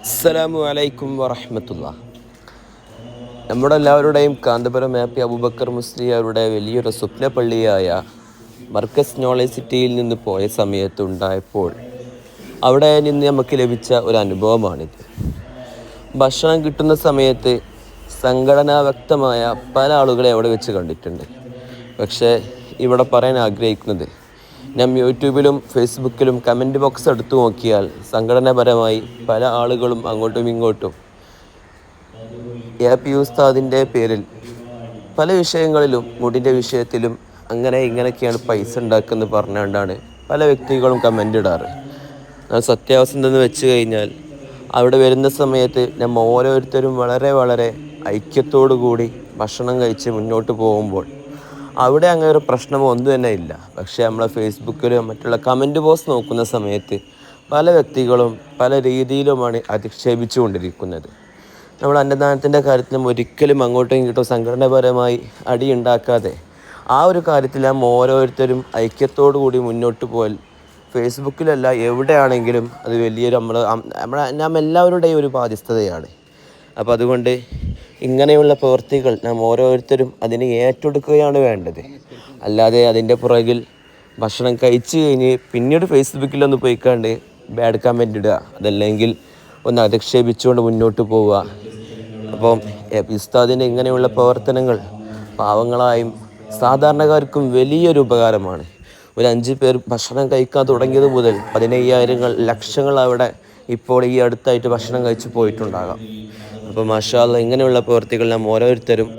അസ്സലാമു അലൈക്കും വറഹ്മത്തുള്ളാ. നമ്മുടെ എല്ലാവരുടെയും കാന്തപുരം മാപ്പി അബൂബക്കർ മുസ്ലിയാരുടെ വലിയൊരു സ്വപ്ന പള്ളിയായ മർക്കസ് നോളജ് സിറ്റിയിൽ നിന്ന് പോയ സമയത്ത് ഉണ്ടായപ്പോൾ അവിടെ നിന്ന് നമുക്ക് ലഭിച്ച ഒരു അനുഭവമാണിത്. ഭക്ഷണം കിട്ടുന്ന സമയത്ത് സംഘടനാ വ്യക്തമായ പല ആളുകളെ അവിടെ വെച്ച് കണ്ടിട്ടുണ്ട്. പക്ഷേ ഇവിടെ പറയാൻ ആഗ്രഹിക്കുന്നത്, ഞാൻ യൂട്യൂബിലും ഫേസ്ബുക്കിലും കമൻറ്റ് ബോക്സ് എടുത്തു നോക്കിയാൽ സംഘടനാപരമായി പല ആളുകളും അങ്ങോട്ടും ഇങ്ങോട്ടും പി ഉസ്താദിൻ്റെ പേരിൽ പല വിഷയങ്ങളിലും മുടിൻ്റെ വിഷയത്തിലും അങ്ങനെ ഇങ്ങനെയൊക്കെയാണ് പൈസ ഉണ്ടാക്കുന്നത് പറഞ്ഞുകൊണ്ടാണ് പല വ്യക്തികളും കമൻ്റ് ഇടാറ്. എന്നാൽ സത്യാവസ്ഥ എന്തെന്ന് വെച്ച് കഴിഞ്ഞാൽ അവിടെ വരുന്ന സമയത്ത് നമ്മൾ ഓരോരുത്തരും വളരെ വളരെ ഐക്യത്തോടു കൂടി ഭക്ഷണം കഴിച്ച് മുന്നോട്ട് പോകുമ്പോൾ അവിടെ അങ്ങനെ ഒരു പ്രശ്നമോ ഒന്നും തന്നെ ഇല്ല. പക്ഷേ നമ്മളെ ഫേസ്ബുക്കിലും മറ്റുള്ള കമൻറ്റ് പോസ്റ്റ് നോക്കുന്ന സമയത്ത് പല വ്യക്തികളും പല രീതിയിലുമാണ് അധിക്ഷേപിച്ചു കൊണ്ടിരിക്കുന്നത്. നമ്മൾ അന്നദാനത്തിൻ്റെ കാര്യത്തിലും ഒരിക്കലും അങ്ങോട്ടും ഇങ്ങോട്ടും സംഘടനാപരമായി അടിയുണ്ടാക്കാതെ ആ ഒരു കാര്യത്തിൽ നാം ഓരോരുത്തരും ഐക്യത്തോടു കൂടി മുന്നോട്ട് പോയാൽ ഫേസ്ബുക്കിലല്ല എവിടെയാണെങ്കിലും അത് വലിയൊരു നാം എല്ലാവരുടെയും ഒരു ബാധ്യസ്ഥതയാണ്. അപ്പോൾ അതുകൊണ്ട് ഇങ്ങനെയുള്ള പ്രവൃത്തികൾ നാം ഓരോരുത്തരും അതിനെ ഏറ്റെടുക്കുകയാണ് വേണ്ടത്. അല്ലാതെ അതിൻ്റെ പുറകിൽ ഭക്ഷണം കഴിച്ച് കഴിഞ്ഞ് പിന്നീട് ഫേസ്ബുക്കിലൊന്ന് പോയിക്കാണ്ട് ബാഡ് കമൻ്റ് ഇടുക, അതല്ലെങ്കിൽ ഒന്ന് അധിക്ഷേപിച്ചുകൊണ്ട് മുന്നോട്ട് പോവുക. അപ്പം ഉസ്താദിൻ്റെ ഇങ്ങനെയുള്ള പ്രവർത്തനങ്ങൾ പാവങ്ങളായും സാധാരണക്കാർക്കും വലിയൊരു ഉപകാരമാണ്. ഒരു 5 പേർ ഭക്ഷണം കഴിക്കാൻ തുടങ്ങിയത് മുതൽ 15,000 ലക്ഷങ്ങൾ അവിടെ ഇപ്പോൾ ഈ അടുത്തായിട്ട് ഭക്ഷണം കഴിച്ച് പോയിട്ടുണ്ടാകാം. അപ്പോൾ മാഷാ അല്ലാഹ്, ഇങ്ങനെയുള്ള പ്രവൃത്തികൾ നാം ഓരോരുത്തരും